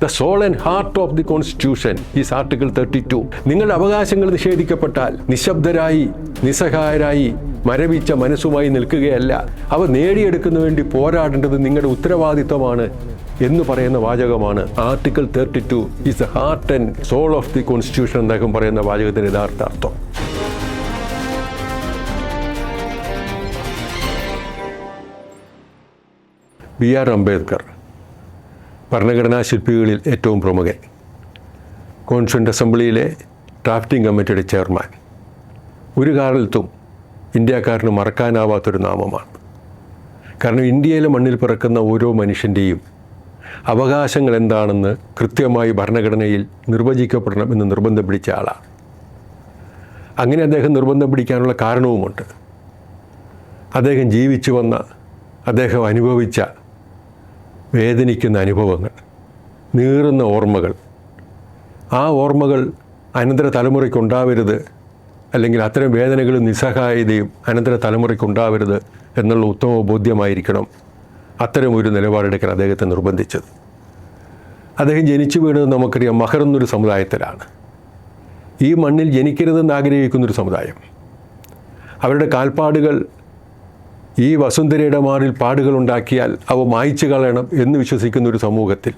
The soul and heart of the constitution is article 32. നിങ്ങളുടെ അവകാശങ്ങൾ നിഷേധിക്കപ്പെട്ടാൽ നിശബ്ദരായി നിസ്സഹായരായി മരവിച്ച മനസ്സുമായി നിൽക്കുകയല്ല, അവ നേടിയെടുക്കുന്നതിന് വേണ്ടി പോരാടേണ്ടത് നിങ്ങളുടെ ഉത്തരവാദിത്വമാണ് എന്ന് പറയുന്ന വാചകമാണ് article 32 is the heart and soul of the constitution എന്നൊക്കെ പറയുന്ന വാചകത്തിന്റെ യഥാർത്ഥ അർത്ഥം. B.R. അംബേദ്കർ, ഭരണഘടനാ ശില്പികളിൽ ഏറ്റവും പ്രമുഖൻ, കോൺസ്റ്റിറ്റ്യൂവൻ്റ് അസംബ്ലിയിലെ ഡ്രാഫ്റ്റിംഗ് കമ്മിറ്റിയുടെ ചെയർമാൻ, ഒരു കാലത്തും ഇന്ത്യക്കാരന് മറക്കാനാവാത്തൊരു നാമമാണ്. കാരണം ഇന്ത്യയിലെ മണ്ണിൽ പിറക്കുന്ന ഓരോ മനുഷ്യൻ്റെയും അവകാശങ്ങൾ എന്താണെന്ന് കൃത്യമായി ഭരണഘടനയിൽ നിർവചിക്കപ്പെടണമെന്ന് നിർബന്ധം പിടിച്ച ആളാണ്. അങ്ങനെ അദ്ദേഹം നിർബന്ധം പിടിക്കാനുള്ള കാരണവുമുണ്ട്. അദ്ദേഹം ജീവിച്ചു വന്ന, അദ്ദേഹം അനുഭവിച്ച വേദനിക്കുന്ന അനുഭവങ്ങൾ, നീറുന്ന ഓർമ്മകൾ, ആ ഓർമ്മകൾ അനന്തര തലമുറയ്ക്കുണ്ടാവരുത്, അല്ലെങ്കിൽ അത്തരം വേദനകളും നിസ്സഹായതയും അനന്തര തലമുറയ്ക്കുണ്ടാവരുത് എന്നുള്ള ഉത്തമ ബോധ്യമായിരിക്കണം അത്തരം ഒരു നിലപാടെടുക്കാൻ അദ്ദേഹത്തെ നിർബന്ധിച്ചത്. അദ്ദേഹം ജനിച്ചു വീണത് നമുക്കറിയാം മഹർ എന്നൊരു സമുദായത്തിലാണ്. ഈ മണ്ണിൽ ജനിക്കരുതെന്ന് ആഗ്രഹിക്കുന്നൊരു സമുദായം. അവരുടെ കാൽപ്പാടുകൾ ഈ വസുന്ധരയുടെ മാറിൽ പാടുകൾ ഉണ്ടാക്കിയാൽ അവ മായ്ച്ചു കളയണം എന്ന് വിശ്വസിക്കുന്ന ഒരു സമൂഹത്തിൽ,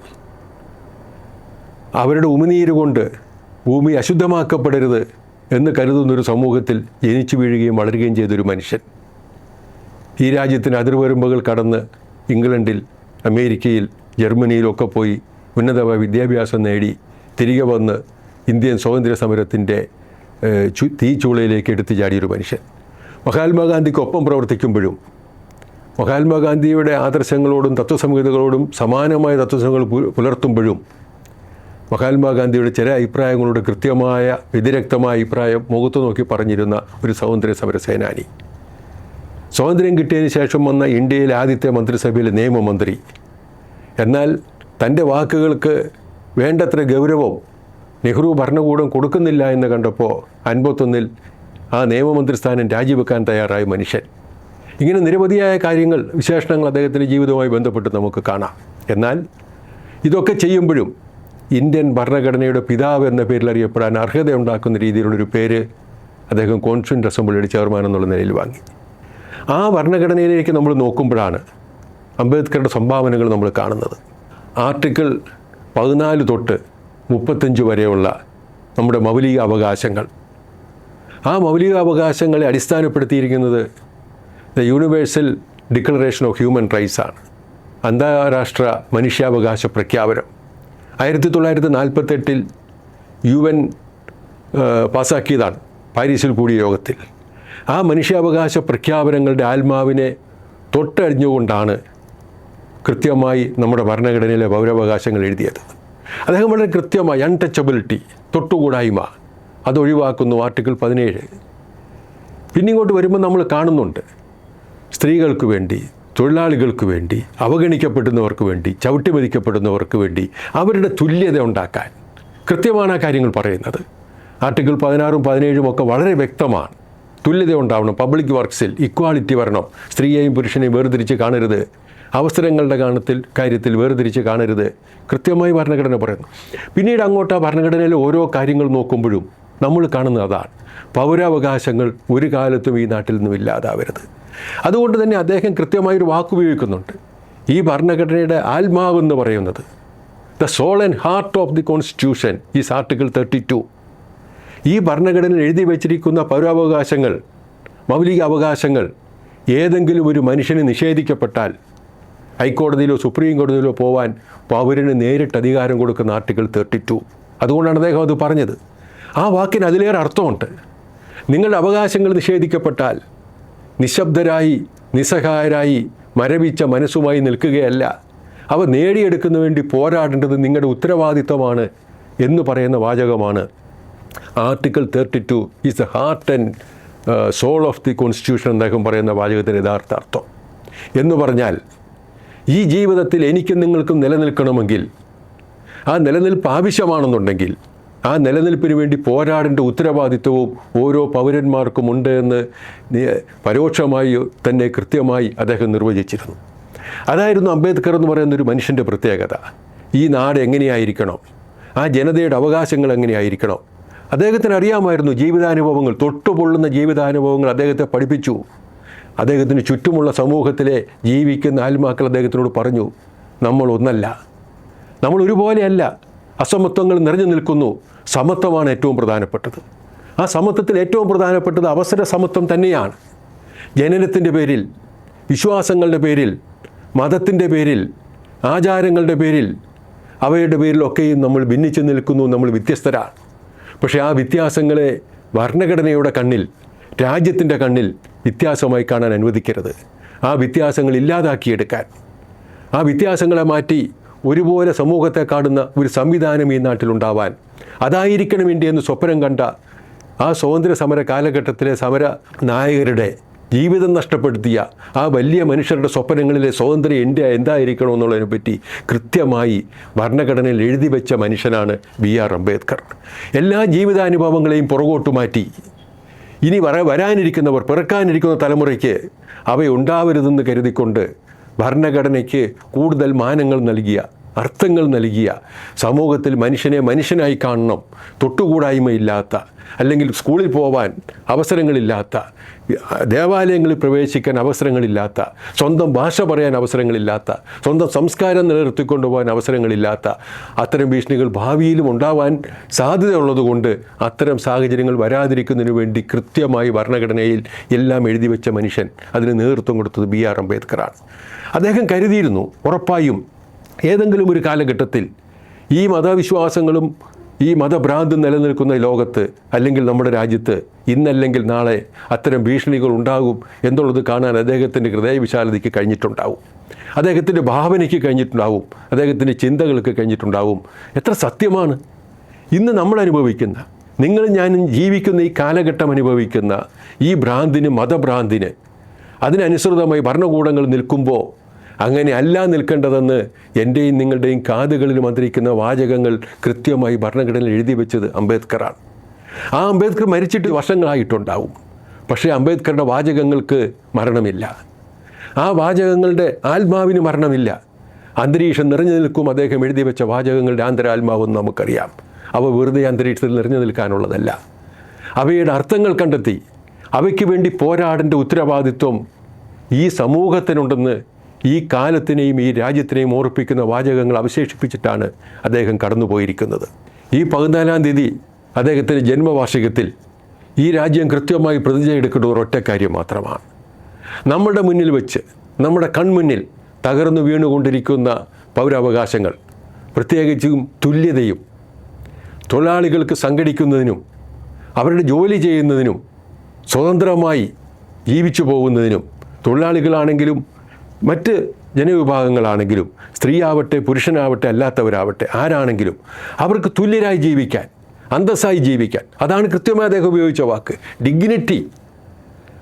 അവരുടെ ഉമിനീര് കൊണ്ട് ഭൂമി അശുദ്ധമാക്കപ്പെടരുത് എന്ന് കരുതുന്നൊരു സമൂഹത്തിൽ ജനിച്ചു വീഴുകയും വളരുകയും ചെയ്തൊരു മനുഷ്യൻ ഈ രാജ്യത്തിന് അതിർവരമ്പുകൾ കടന്ന് ഇംഗ്ലണ്ടിൽ, അമേരിക്കയിൽ, ജർമ്മനിയിലൊക്കെ പോയി ഉന്നതമായ വിദ്യാഭ്യാസം നേടി തിരികെ വന്ന് ഇന്ത്യൻ സ്വാതന്ത്ര്യ സമരത്തിൻ്റെ തീച്ചൂളയിലേക്ക് എടുത്തു ചാടിയൊരു മനുഷ്യൻ. മഹാത്മാഗാന്ധിക്കൊപ്പം പ്രവർത്തിക്കുമ്പോഴും മഹാത്മാഗാന്ധിയുടെ ആദർശങ്ങളോടും തത്വസംഹിതകളോടും സമാനമായ തത്വസംഹിതകൾ പുലർത്തുമ്പോഴും മഹാത്മാഗാന്ധിയുടെ ചില അഭിപ്രായങ്ങളോട് കൃത്യമായ വ്യതിരക്തമായ അഭിപ്രായം മുഖത്ത് നോക്കി പറഞ്ഞിരുന്ന ഒരു സ്വാതന്ത്ര്യ സമര സേനാനി. സ്വാതന്ത്ര്യം കിട്ടിയതിന് ശേഷം വന്ന ഇന്ത്യയിലെ ആദ്യത്തെ മന്ത്രിസഭയിലെ നിയമമന്ത്രി. എന്നാൽ തൻ്റെ വാക്കുകൾക്ക് വേണ്ടത്ര ഗൗരവം നെഹ്റു ഭരണകൂടം കൊടുക്കുന്നില്ല എന്ന് കണ്ടപ്പോൾ 51 ആ നിയമമന്ത്രി സ്ഥാനം രാജിവെക്കാൻ തയ്യാറായ മനുഷ്യൻ. ഇങ്ങനെ നിരവധിയായ കാര്യങ്ങൾ, വിശേഷണങ്ങൾ അദ്ദേഹത്തിൻ്റെ ജീവിതവുമായി ബന്ധപ്പെട്ട് നമുക്ക് കാണാം. എന്നാൽ ഇതൊക്കെ ചെയ്യുമ്പോഴും ഇന്ത്യൻ ഭരണഘടനയുടെ പിതാവ് എന്ന പേരിൽ അറിയപ്പെടാൻ അർഹതയുണ്ടാക്കുന്ന രീതിയിലുള്ളൊരു പേര് അദ്ദേഹം കോൺസ്റ്റിറ്റ്യൂവൻ്റ് അസംബ്ലിയുടെ ചെയർമാൻ എന്നുള്ള നിലയിൽ വാങ്ങി. ആ ഭരണഘടനയിലേക്ക് നമ്മൾ നോക്കുമ്പോഴാണ് അംബേദ്കറുടെ സംഭാവനകൾ നമ്മൾ കാണുന്നത്. ആർട്ടിക്കിൾ 14 തൊട്ട് 35 വരെയുള്ള നമ്മുടെ മൗലിക അവകാശങ്ങൾ, ആ മൗലിക അവകാശങ്ങളെ അടിസ്ഥാനപ്പെടുത്തിയിരിക്കുന്നത് the universal declaration of human rights ആണ്. അന്താരാഷ്ട്ര മനുഷ്യാവകാശ പ്രഖ്യാപനം 1948 UN പാസാക്കിയതാണ് പാരീസിൽ കൂടിയ യോഗത്തിൽ. ആ മനുഷ്യാവകാശ പ്രഖ്യാപനങ്ങളുടെ ആത്മാവിനെ തൊട്ടറിഞ്ഞുകൊണ്ടാണ് കൃത്യമായി നമ്മുടെ ഭരണഘടനയിലെ പൗരാവകാശങ്ങൾ എഴുതിയത്. അദ്ദേഹം വളരെ കൃത്യമായി അൺടച്ചബിലിറ്റി, തൊട്ടുകൂടായ്മ, അതൊഴിവാക്കുന്നു ആർട്ടിക്കിൾ 17. പിന്നിങ്ങോട്ട് വരുമ്പോൾ നമ്മൾ കാണുന്നുണ്ട് സ്ത്രീകൾക്ക് വേണ്ടി, തൊഴിലാളികൾക്ക് വേണ്ടി, അവഗണിക്കപ്പെടുന്നവർക്ക് വേണ്ടി, ചവിട്ടിമതിക്കപ്പെടുന്നവർക്ക് വേണ്ടി അവരുടെ തുല്യത ഉണ്ടാക്കാൻ കൃത്യമാണ് ആ കാര്യങ്ങൾ പറയുന്നത്. ആർട്ടിക്കിൾ 16ഉം 17ഉം ഒക്കെ വളരെ വ്യക്തമാണ്. തുല്യത ഉണ്ടാവണം, പബ്ലിക് വർക്ക്സിൽ ഇക്വാളിറ്റി വരണം, സ്ത്രീയെയും പുരുഷനെയും വേർതിരിച്ച് കാണരുത്, അവസരങ്ങളുടെ കാര്യത്തിൽ വേർതിരിച്ച് കാണരുത്, കൃത്യമായി ഭരണഘടന പറയുന്നു. പിന്നീട് അങ്ങോട്ട് ആ ഭരണഘടനയിലെ ഓരോ കാര്യങ്ങൾ നോക്കുമ്പോഴും നമ്മൾ കാണുന്നത് അതാണ്. പൗരാവകാശങ്ങൾ ഒരു കാലത്തും ഈ നാട്ടിൽ നിന്നും ഇല്ലാതാവരുത്. അതുകൊണ്ട് തന്നെ അദ്ദേഹം കൃത്യമായൊരു വാക്കുപയോഗിക്കുന്നുണ്ട്. ഈ ഭരണഘടനയുടെ ആത്മാവെന്ന് പറയുന്നത് the soul and heart of the constitution is article 32. ഈ ഭരണഘടനയിൽ എഴുതി വച്ചിരിക്കുന്ന പൗരാവകാശങ്ങൾ, മൗലിക അവകാശങ്ങൾ ഏതെങ്കിലും ഒരു മനുഷ്യന് നിഷേധിക്കപ്പെട്ടാൽ ഹൈക്കോടതിയിലോ സുപ്രീം കോടതിയിലോ പോവാൻ പൗരന് നേരിട്ട് അധികാരം കൊടുക്കുന്ന ആർട്ടിക്കിൾ 32. അതുകൊണ്ടാണ് അദ്ദേഹം അത് പറഞ്ഞത്. ആ വാക്കിന് അതിലേറെ അർത്ഥമുണ്ട്. നിങ്ങളുടെ അവകാശങ്ങൾ നിഷേധിക്കപ്പെട്ടാൽ നിശബ്ദരായി നിസ്സഹായരായി മരവിച്ച മനസ്സുമായി നിൽക്കുകയല്ല, അവ നേടിയെടുക്കുന്നതിന് വേണ്ടി പോരാടേണ്ടത് നിങ്ങളുടെ ഉത്തരവാദിത്വമാണ് എന്ന് പറയുന്ന വാചകമാണ് article 32 is the heart and soul of the constitution എന്നദ്ദേഹം പറയുന്ന വാചകത്തിൻ്റെ യഥാർത്ഥ അർത്ഥം. എന്ന് പറഞ്ഞാൽ ഈ ജീവിതത്തിൽ എനിക്കും നിങ്ങൾക്കും നിലനിൽക്കണമെങ്കിൽ, ആ നിലനിൽപ്പ് ആവശ്യമാണെന്നുണ്ടെങ്കിൽ, ആ നിലനിൽപ്പിന് വേണ്ടി പോരാടേണ്ട ഉത്തരവാദിത്വവും ഓരോ പൗരന്മാർക്കും ഉണ്ട് എന്ന് പരോക്ഷമായി തന്നെ കൃത്യമായി അദ്ദേഹം നിർവചിച്ചിരുന്നു. അതായിരുന്നു അംബേദ്കർ എന്ന് പറയുന്ന ഒരു മനുഷ്യൻ്റെ പ്രത്യേകത. ഈ നാട് എങ്ങനെയായിരിക്കണം, ആ ജനതയുടെ അവകാശങ്ങൾ എങ്ങനെയായിരിക്കണം. അദ്ദേഹത്തിന് അറിയാമായിരുന്നു. ജീവിതാനുഭവങ്ങൾ, തൊട്ടുപൊള്ളുന്ന ജീവിതാനുഭവങ്ങൾ അദ്ദേഹത്തെ പഠിപ്പിച്ചു. അദ്ദേഹത്തിന് ചുറ്റുമുള്ള സമൂഹത്തിലെ ജീവിക്കുന്ന ആത്മാക്കൾ അദ്ദേഹത്തിനോട് പറഞ്ഞു, നമ്മൾ ഒന്നല്ല, നമ്മൾ ഒരുപോലെയല്ല, അസമത്വങ്ങൾ നിറഞ്ഞു നിൽക്കുന്നു, സമത്വമാണ് ഏറ്റവും പ്രധാനപ്പെട്ടത്. ആ സമത്വത്തിൽ ഏറ്റവും പ്രധാനപ്പെട്ടത് അവസര സമത്വം തന്നെയാണ്. ജനനത്തിൻ്റെ പേരിൽ, വിശ്വാസങ്ങളുടെ പേരിൽ, മതത്തിൻ്റെ പേരിൽ, ആചാരങ്ങളുടെ പേരിൽ, അവയുടെ പേരിലൊക്കെയും നമ്മൾ ഭിന്നിച്ചു നിൽക്കുന്നു, നമ്മൾ വ്യത്യസ്തരാണ്. പക്ഷേ ആ വ്യത്യാസങ്ങളെ ഭരണഘടനയുടെ കണ്ണിൽ, രാജ്യത്തിൻ്റെ കണ്ണിൽ വ്യത്യാസമായി കാണാൻ അനുവദിക്കരുത്. ആ വ്യത്യാസങ്ങൾ ഇല്ലാതാക്കിയെടുക്കാൻ, ആ വ്യത്യാസങ്ങളെ മാറ്റി ഒരുപോലെ സമൂഹത്തെ കാണുന്ന ഒരു സംവിധാനം ഈ നാട്ടിലുണ്ടാവാൻ, അതായിരിക്കണം ഇന്ത്യ എന്ന് സ്വപ്നം കണ്ട ആ സ്വാതന്ത്ര്യ സമര കാലഘട്ടത്തിലെ സമര നായകരുടെ ജീവിതം നഷ്ടപ്പെടുത്തിയ ആ വലിയ മനുഷ്യരുടെ സ്വപ്നങ്ങളിലെ സ്വതന്ത്ര ഇന്ത്യ എന്തായിരിക്കണമെന്നുള്ളതിനെപ്പറ്റി കൃത്യമായി ഭരണഘടനയിൽ എഴുതി വെച്ച മനുഷ്യനാണ് B.R. അംബേദ്കർ. എല്ലാ ജീവിതാനുഭവങ്ങളെയും പുറകോട്ട് മാറ്റി ഇനി വരാനിരിക്കുന്നവർ, പിറക്കാനിരിക്കുന്ന തലമുറയ്ക്ക് അവയുണ്ടാവരുതെന്ന് കരുതിക്കൊണ്ട് ഭരണഘടനയ്ക്ക് കൂടുതൽ മാനങ്ങൾ നൽകിയ, അർത്ഥങ്ങൾ നൽകിയ, സമൂഹത്തിൽ മനുഷ്യനെ മനുഷ്യനായി കാണണം, തൊട്ടുകൂടായ്മയില്ലാത്ത, അല്ലെങ്കിൽ സ്കൂളിൽ പോവാൻ അവസരങ്ങളില്ലാത്ത, ദേവാലയങ്ങളിൽ പ്രവേശിക്കാൻ അവസരങ്ങളില്ലാത്ത, സ്വന്തം ഭാഷ പറയാൻ അവസരങ്ങളില്ലാത്ത, സ്വന്തം സംസ്കാരം നിലനിർത്തിക്കൊണ്ടു പോകാൻ അവസരങ്ങളില്ലാത്ത അത്തരം ഭീഷണികൾ ഭാവിയിലും ഉണ്ടാവാൻ സാധ്യതയുള്ളതുകൊണ്ട് അത്തരം സാഹചര്യങ്ങൾ വരാതിരിക്കുന്നതിന് വേണ്ടി കൃത്യമായി ഭരണഘടനയിൽ എല്ലാം എഴുതി വെച്ച മനുഷ്യൻ, അതിന് നേതൃത്വം കൊടുത്തത് B.R. അംബേദ്കറാണ്. അദ്ദേഹം കരുതിയിരുന്നു, ഉറപ്പായും ഏതെങ്കിലും ഒരു കാലഘട്ടത്തിൽ ഈ മതവിശ്വാസങ്ങളും ഈ മതഭ്രാന്തും നിലനിൽക്കുന്ന ലോകത്ത്, അല്ലെങ്കിൽ നമ്മുടെ രാജ്യത്ത് ഇന്നല്ലെങ്കിൽ നാളെ അത്തരം ഭീഷണികൾ ഉണ്ടാകും എന്നുള്ളത് കാണാൻ അദ്ദേഹത്തിൻ്റെ ഹൃദയവിശാലതയ്ക്ക് കഴിഞ്ഞിട്ടുണ്ടാവും, അദ്ദേഹത്തിൻ്റെ ഭാവനയ്ക്ക് കഴിഞ്ഞിട്ടുണ്ടാവും, അദ്ദേഹത്തിൻ്റെ ചിന്തകൾക്ക് കഴിഞ്ഞിട്ടുണ്ടാവും. എത്ര സത്യമാണ് ഇന്ന് നമ്മൾ അനുഭവിക്കുന്ന, നിങ്ങളും ഞാനും ജീവിക്കുന്ന ഈ കാലഘട്ടം അനുഭവിക്കുന്ന ഈ ഭ്രാന്തിന്, മതഭ്രാന്തിന് അതിനനുസൃതമായി ഭരണകൂടങ്ങൾ നിൽക്കുമ്പോൾ അങ്ങനെ അല്ല നിൽക്കേണ്ടതെന്ന് എൻ്റെയും നിങ്ങളുടെയും കാതുകളിൽ മന്ത്രിക്കുന്ന വാചകങ്ങൾ കൃത്യമായി ഭരണഘടനയിൽ എഴുതി വെച്ചത് അംബേദ്കറാണ്. ആ അംബേദ്കർ മരിച്ചിട്ട് വർഷങ്ങളായിട്ടുണ്ടാവും. പക്ഷേ അംബേദ്കറുടെ വാചകങ്ങൾക്ക് മരണമില്ല, ആ വാചകങ്ങളുടെ ആത്മാവിന് മരണമില്ല. അന്തരീക്ഷം നിറഞ്ഞു നിൽക്കും അദ്ദേഹം എഴുതി വെച്ച വാചകങ്ങളുടെ ആന്തരാത്മാവെന്ന് നമുക്കറിയാം. അവ വെറുതെ അന്തരീക്ഷത്തിൽ നിറഞ്ഞു നിൽക്കാനുള്ളതല്ല. അവയുടെ അർത്ഥങ്ങൾ കണ്ടെത്തി അവയ്ക്ക് വേണ്ടി പോരാടേണ്ട ഉത്തരവാദിത്വം ഈ സമൂഹത്തിനുണ്ടെന്ന് ഈ കാലത്തിനെയും ഈ രാജ്യത്തിനെയും ഓർപ്പിക്കുന്ന വാചകങ്ങൾ അവശേഷിപ്പിച്ചിട്ടാണ് അദ്ദേഹം കടന്നുപോയിരിക്കുന്നത്. ഈ 14-ാം തീയതി അദ്ദേഹത്തിൻ്റെ ജന്മവാർഷികത്തിൽ ഈ രാജ്യം കൃത്യമായി പ്രതിജ്ഞ എടുക്കേണ്ട ഒരൊറ്റ കാര്യം മാത്രമാണ്. നമ്മുടെ മുന്നിൽ വെച്ച്, നമ്മുടെ കൺമുന്നിൽ തകർന്നു വീണുകൊണ്ടിരിക്കുന്ന പൗരാവകാശങ്ങൾ, പ്രത്യേകിച്ചും തുല്യതയും, തൊഴിലാളികൾക്ക് സംഘടിക്കുന്നതിനും അവരുടെ ജോലി ചെയ്യുന്നതിനും സ്വതന്ത്രമായി ജീവിച്ചു പോകുന്നതിനും, തൊഴിലാളികളാണെങ്കിലും മറ്റ് ജനവിഭാഗങ്ങളാണെങ്കിലും, സ്ത്രീയാവട്ടെ പുരുഷനാവട്ടെ അല്ലാത്തവരാവട്ടെ ആരാണെങ്കിലും അവർക്ക് തുല്യരായി ജീവിക്കാൻ, അന്തസ്സായി ജീവിക്കാൻ, അതാണ് കൃത്യമായി അദ്ദേഹം ഉപയോഗിച്ച വാക്ക്, ഡിഗ്നിറ്റി.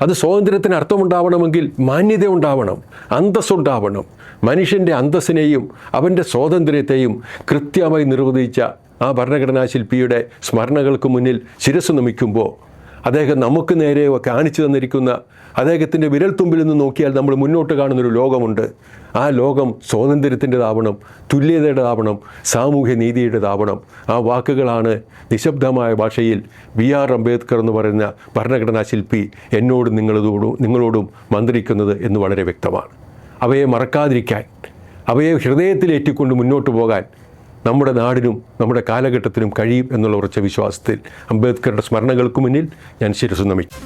അത് സ്വാതന്ത്ര്യത്തിന് അർത്ഥമുണ്ടാവണമെങ്കിൽ മാന്യത ഉണ്ടാവണം, അന്തസ്സുണ്ടാവണം. മനുഷ്യൻ്റെ അന്തസ്സിനെയും അവൻ്റെ സ്വാതന്ത്ര്യത്തെയും കൃത്യമായി നിർവചിച്ച ആ ഭരണഘടനാ ശില്പിയുടെ സ്മരണകൾക്ക് മുന്നിൽ ശിരസ് നമിക്കുമ്പോൾ അദ്ദേഹം നമുക്ക് നേരെ കാണിച്ചു തന്നിരിക്കുന്ന അദ്ദേഹത്തിൻ്റെ വിരൽത്തുമ്പിൽ നിന്ന് നോക്കിയാൽ നമ്മൾ മുന്നോട്ട് കാണുന്നൊരു ലോകമുണ്ട്. ആ ലോകം സ്വാതന്ത്ര്യത്തിൻ്റെതാവണം, തുല്യതയുടേതാവണം, സാമൂഹ്യ നീതിയുടേതാവണം. ആ വാക്കുകളാണ് നിശബ്ദമായ ഭാഷയിൽ B.R. അംബേദ്കർ എന്ന് പറയുന്ന ഭരണഘടനാ ശില്പി എന്നോടും നിങ്ങളോടും മന്ത്രിക്കുന്നത് എന്ന് വളരെ വ്യക്തമാണ്. അവയെ മറക്കാതിരിക്കാൻ, അവയെ ഹൃദയത്തിലേറ്റിക്കൊണ്ട് മുന്നോട്ട് പോകാൻ നമ്മുടെ നാടിനും നമ്മുടെ കാലഘട്ടത്തിനും കഴിയും എന്നുള്ള ഉറച്ച വിശ്വാസത്തിൽ അംബേദ്കറുടെ സ്മരണകൾക്ക് മുന്നിൽ ഞാൻ ശിരസ്സ് നമിക്കും.